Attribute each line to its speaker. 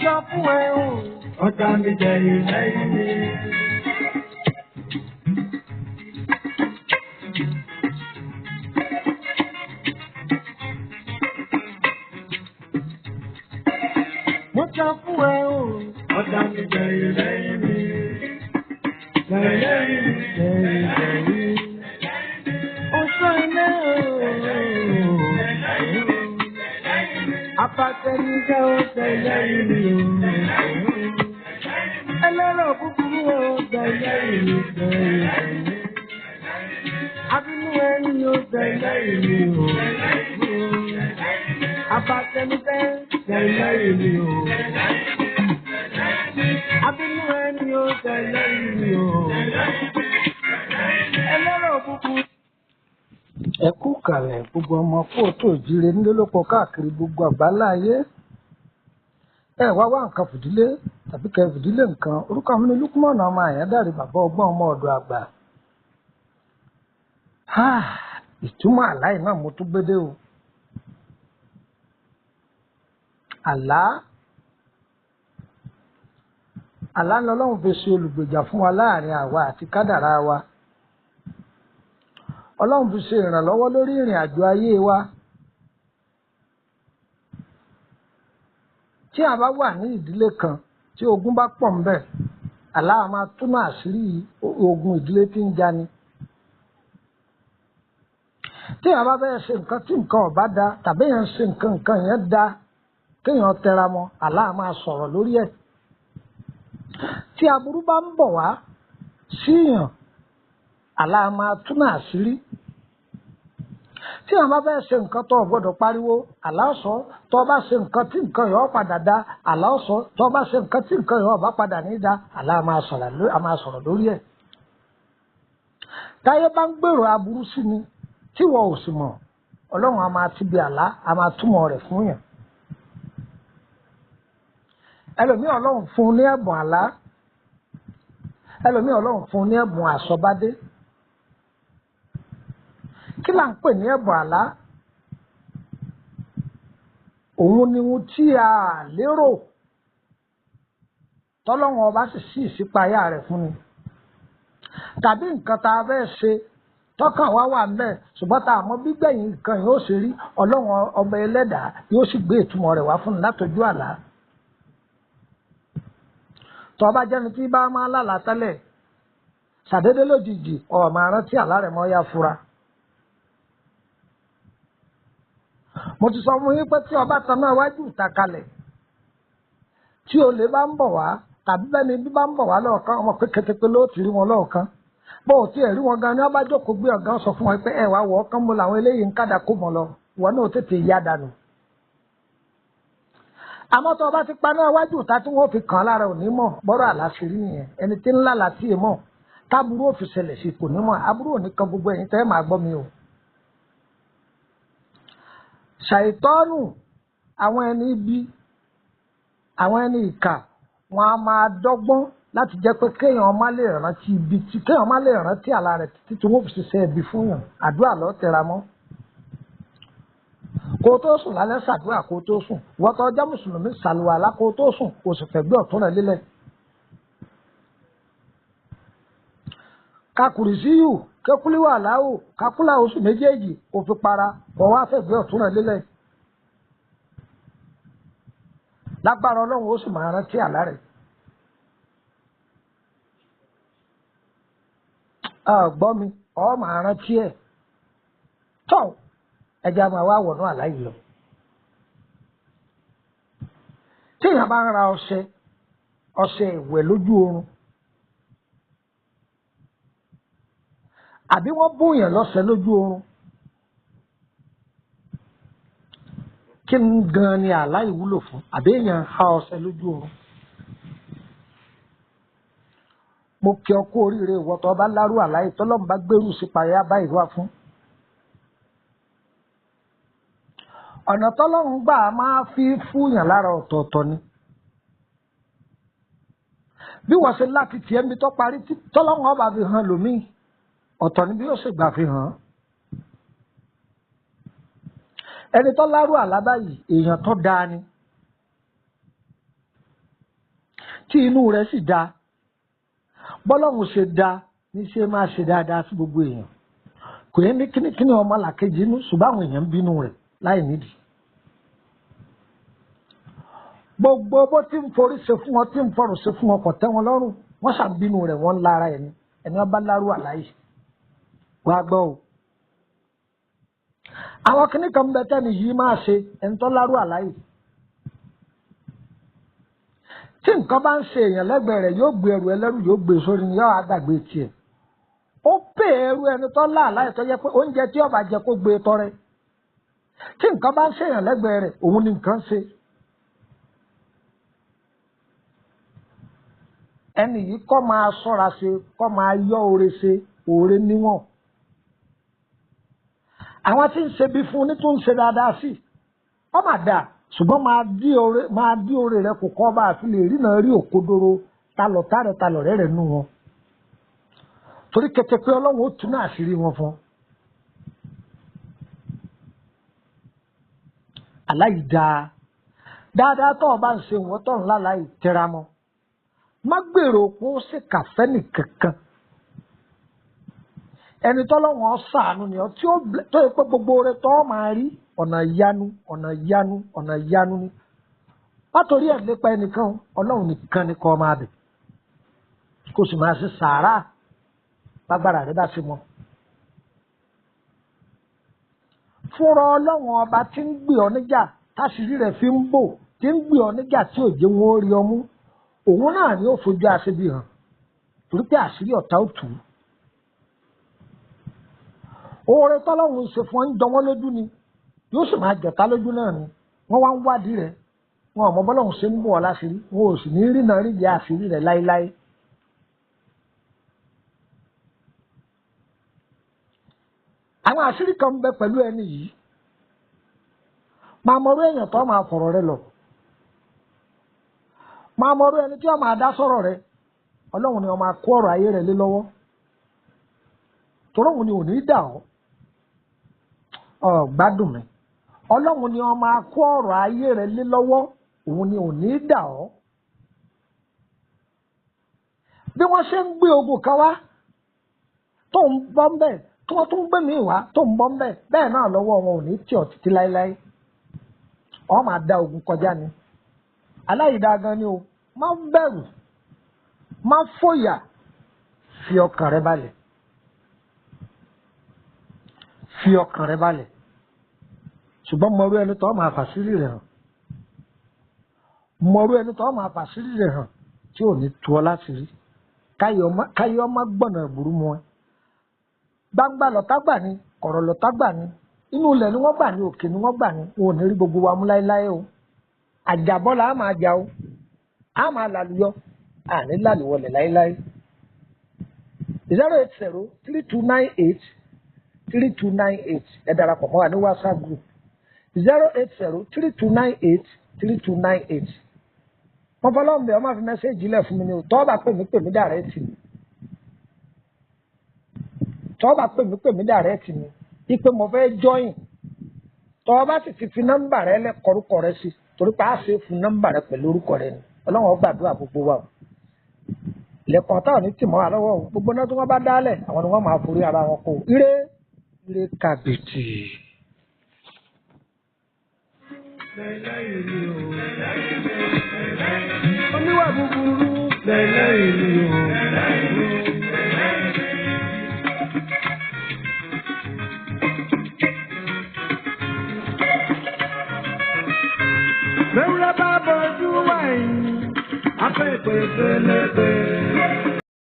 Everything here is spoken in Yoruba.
Speaker 1: sọ fún ẹ o.
Speaker 2: Ọ̀tá mi jẹ̀yìn lẹ́yìn mi.
Speaker 1: Mo sọ fún ẹ o.
Speaker 2: Ọ̀tá mi jẹ̀yìn lẹ́yìn mi. Lẹ́yìn mi.
Speaker 1: Oṣù ilé o. Apatẹnijẹ́ o tẹ̀lẹ́yìn mi o. Ẹlẹ́rọ̀ búburú o tẹ̀lẹ́yìn mi tẹ̀lẹ́yìn. Abínú ẹni o tẹ̀lẹ́yìn mi o. Apatẹnijẹ́ tẹ̀lẹ́yìn mi o. Abínú ẹni o tẹ̀lẹ́yìn mi o. Ẹlẹ́rọ̀ búburú. Ẹ kú kàlẹ̀ gbogbo ọmọ kóòtù òjíire nílòpọ̀ káàkiri gbogbo àgbáláyé. Ẹ wá nǹkan fìdílé tàbí kẹ fìdílé nǹkan. Orúkọ mi ni Lukumọ̀nà ọmọ Àyándàrí bàbá ọgbọ́n ọmọ ọ̀dọ̀ àgbà. Ìtumọ̀ àlá yìí náà mo tún gbédè o. Àlá ni Ọlọ́run fi ṣe olùgbèjà fún wa láàrin àwa àti kádàrá wa. Ọlọ́run fi ṣe ìrànlọ́wọ́ lórí ìrìn àjò ayé wa. Tí a bá wà ní ìdílé kan tí ogun bá pọ̀ ń bẹ̀, àlá a máa túmọ̀ àṣírí ogun ìdílé tí ń jani. Tí a bá fẹ́ ṣe nǹkan tí nǹkan ò bá da tàbí èèyàn ṣe nǹkan yẹn da kéèyàn tẹra mọ́, àlá a máa sọ̀rọ̀ lórí ẹ̀. Tí aburú bá ń bọ̀ wá síyàn, àlá a máa túmọ̀ àṣírí. Tí àwọn bá fẹ́ ṣe nǹkan tó o gbọ́dọ̀ pariwo, àlá ó sọ. Tó o bá ṣe nǹkan tí nǹkan yóò padà da, àlá ó sọ. Tó o bá ṣe nǹkan tí nǹkan yóò bá padà ní da, àlá a máa sọ̀rọ̀ lórí ẹ̀. Táyé bá ń gbèrò aburú sí ni tí wọ́n ò sì mọ̀, Ọlọ́run a máa ti bi àlá, a máa túmọ̀ rẹ̀ fún yàn. Ẹlòmíì Ọlọ́run fún un ní ẹ̀bùn àlá. Ẹlòmíì Ọlọ́run fún un ní ẹ̀bùn àsọbádé. Kí là ń pè ní ẹ̀bùn àlá? Òun ni ohun tí a lérò tọ́lọ́run ọba sì sí ìṣípayá rẹ̀ fún ni. Tàbí nǹkan tá a fẹ́ ṣe tọ́kàn wá wà ńbẹ̀ ṣùgbọ́n tá a mọ̀ gbígbẹ̀yìn nǹkan yóò ṣe rí, Ọlọ́run ọba ẹlẹ́dàá yóò sì gbé ìtumọ̀ rẹ̀ wá fún ni látọjú àlá. Tó bá jẹ́ni tí bá máa lálàá tẹ́lẹ̀, ṣàdédé lójijì ó máa rántí àlá rẹ̀ mọ́ yá fura. Mo ti sọ fún yín pé tí ọba tanná iwájú ìta kalẹ̀, tí olè bá ń bọ̀ wá tàbí bẹ́ni bí bá ń bọ̀ wá lọ́ọ̀kan, ọmọ pé kétéké ló ti rí wọn lọ́ọ̀kan. Bó o tiẹ̀ rí wọn gan ni ọba jókòó gbé ọ̀gá sọ fún wọn pé ẹ wá wọ̀ ọ́kán mo làwọn eléyìí ń kádà kó mọ̀ lọ, ìwọ náà tètè yá dànù. Àmọ́ tó ọba ti paná iwájú ìta tí wọ́n fi kàn án lára òní mọ̀ bọ́rọ̀ àlàṣírí nìyẹn. Ẹni tí ń lálàá tí ì mọ̀ táburú ò fi ṣẹlẹ̀ sí kò ní mọ̀, aburú ò ní kan gbogbo ẹ̀yin tẹ́ máa gbọ́ mi o. Ṣàìtọ́nù, àwọn ẹni ibi, àwọn ẹni ìkà, wọn a máa dọ́gbọ́n láti jẹ́ pé kéèyàn má lè rántí ibi tí kéèyàn má lè rántí àlá rẹ̀ títí tí wọ́n fi ṣiṣẹ́ ibi fún yàn. Àdúrà ló tẹra mọ́. Kó o tó sùn lálẹ́ ṣàdúrà kó o tó sùn. Wọ́n tó jẹ́ mùsùlùmí ṣàlùwàlá kó o tó sùn kó o sì fẹ̀gbẹ́ ọ̀tún rẹ̀ lélẹ̀. Kakùrìsíyù, kékúlíwà láwò, kakúlà oṣù méjèèjì kò fi para, kò wá fẹ̀gbẹ́ ọ̀tún rẹ̀ lélẹ̀. Lágbára Ọlọ́run ó sì máa rántí àlá rẹ̀. Gbọ́ mi, ọ máa rántí ẹ̀. Tọ́ ẹja máa wá wọ̀nú àlá yìí lọ. Tí èèyàn bá ń ra ọṣẹ ìwẹ̀ lójú oorun, àbí wọ́n bóyàn lọ́sẹ̀ lójú oorun, kí ni gan ni àlá yìí wúlò fún? Àbí èèyàn ha ọṣẹ lójú oorun. Mo kí ọ kú oríire ìwọ tó bá lárú àlá yìí tọ́lọ́run bá gbèrú sí payá báyìí wá fún. Ọ̀nà tọ́lọ́run gbà máa fi fúyàn lára ọ̀tọ̀ọ̀tọ̀ ni. Bí wọ́n ṣe láti tiẹ̀ ń bi tó parí tọ́lọ́run ọba fi hàn lòmíì, ọ̀tọ̀ ni bí ó sì gbà fi hàn. Ẹni tó lárú àlá báyìí èèyàn tó dáa ni. tí inú rẹ̀ sì dá bọ́lọ́run ṣe dá ní ṣe máa ṣe dáadáa sí gbogbo èèyàn kò yẹ ní kíní ọmọ làkejì inú ṣùgbọ́n àwọn èèyàn ń bínú rẹ̀ láì nídìí. gbogbo bó ti ń forí ṣe fún wọn tí ń fọrùn ṣe fún wọn kò tẹ́ wọn lọ́rùn wọ́n ṣàbínú rẹ̀ wọ́n ń lára ẹni ọba lárú àláyé wàá gbọ́ o. àwọn kìnnì kan bẹ tẹ́ni yìí máa ṣe ẹni tó lárú àláyé tí nǹkan bá ń ṣe èèyàn lẹ́gbẹ̀ẹ́ rẹ̀ yóò gbé ẹrù ẹlẹ́rù yóò gbé sórí ni yóò àgbàgbé tiẹ̀ ó pè ẹrù ẹni tó láàláyé tó yẹ pé oúnjẹ tí ọba jẹ kó gbé tọrẹ tí nǹkan bá ń ṣe èèyàn lẹ́gbẹ̀ẹ́ rẹ̀ òun ni nǹkan ṣe. ẹni yìí kọ́ máa ṣọ́ra ṣe kọ́ máa yọ oore ṣe oore níwọ̀n. àwọn tí ń ṣe bí fún ní tó ń ṣe dáadáa sí ọ máa dà ṣùgbọ́n máa dí oore rẹ kò kọ́ bá a fi lè rí náà rí òkodoro talọ̀tà rẹ talọ̀rẹ́ rẹ nù wọn. torí kẹtẹ pé ọlọ́run ó tún náà àṣírí wọn fún. aláì dáadáa tó o bá ń ṣe wọn tó ń láláì tẹra mọ́. má gbèrò kó ṣe kàfẹ́ nìkankan ẹni tọ́lọ́wọ́n ṣàánú ni ọ tí ó yẹ pé gbogbo rẹ tó máa rí ọ̀nà ìyanu ni látòrí ẹ̀ lépa ẹnìkan ọlọ́run nìkan ni kọ́ máa bẹ̀ kó sì máa ṣe sàárà lágbára rẹ bá ṣe mọ́. fúnra ọlọ́run ọba tí ń gbé ọ níjà táṣìírí rẹ̀ fi ń bò tí ń gbé ọ níjà tí ò jẹ́ wọn ó rí ọ mú òun náà ni ó fojú aṣebi hàn torí pé àṣírí ọ̀tá ò tù ú. oore tọ́lọ́run ń ṣe fún ọ ń jọ wọ́n lójú ni yóò sì máa jọ̀tá lójú náà ni wọ́n wá ń wádìí rẹ̀ wọn ò mọ bọ́lọ́run ṣe ń bọ̀ ọ́ láṣìírí wọn ò sì ní rí náà rí ìyá àṣírí rẹ̀ láéláé. àwọn àṣírí kan ń bẹ pẹ̀lú ẹni yìí máa mọ̀rú èèyàn tó máa fọ̀rọ̀ rẹ lọ. máa mọ̀rú ẹni tí wọ́n máa dá sọ̀rọ̀ rẹ ọlọ́run ni wọ́n máa kó ọ̀rọ̀ ayé rẹ lé lọ́wọ́ torí òun ni ò ní dà ọ́ gbádùn mi ọlọ́run ni wọ́n máa kó ọ̀rọ̀ ayé rẹ lé lọ́wọ́ òun ni ò ní dà ọ́. bí wọ́n ṣe ń gbé ogun kan wá tó ń bọ́ ń bẹ̀ tí wọ́n tún gbé mi wá tó ń bọ́ ń bẹ̀ bẹ́ẹ̀ náà lọ́wọ́ wọn ò ní tì ọ́ títí láéláé ọ́ máa da ogun kọjá ni. aláìdá gan ni o má bẹ̀rù má fòyà fi ọkàn rẹ balẹ̀ fi ọkàn rẹ balẹ̀ ṣùgbọ́n mọ̀rú ẹni tó máa fàṣírí rẹ̀ hàn mọ̀rú ẹni tó máa fàṣírí rẹ̀ hàn tí ò ní tu ọ láti rí káyọ̀ ọmọ gbọ̀nà ìbúrú mọ́ ẹ gbangba lọ́tà gbà ní kọ̀rọ̀ lọ́tà gbà ní inú ilẹ̀ ni wọ́n gbà ní òkè ni wọ́n gbà ní wọn ò ní rí gbogbo wa mú láéláé o àjàbọ́ la á máa jà o á máa làlùyọ àní làlùwọlẹ̀ láéláé 08032983298 ẹ darapọ̀ mọ́ wa ní WhatsApp group 08032983298 wọ́n fọlọ́ọ̀mù bẹ́ẹ̀ ọmọ àfi mẹ́sẹ́ẹ̀jì lẹ̀ fún mi ni o tọ́ bá pè mí dàrẹ́tì ni tọ́ bá pè mí dàrẹ́tì ni ipe mo fẹ́ jọyìn tọ́ bá sì ti fi nọ́mbà rẹ lẹ kọrúkọ rẹ sí torí pé a ṣe fún nọ́mbà rẹ pẹ̀lú orúkọ rẹ ni ọlọ́run ó gbàdúrà gbogbo wa o lẹ́kọ̀ọ́ táwọn ní tìmọ́ wa lọ́wọ́ o gbogbo náà tí wọ́n bá dálẹ̀ àwọn ni wọ́n máa forí ara wọn kó ire kàbìtì. oníwà búburú lẹ́lẹ́yìn o. Mẹ́wúrẹ́ bá bọ́jú wáyé, afẹ́ ìpè pélépé.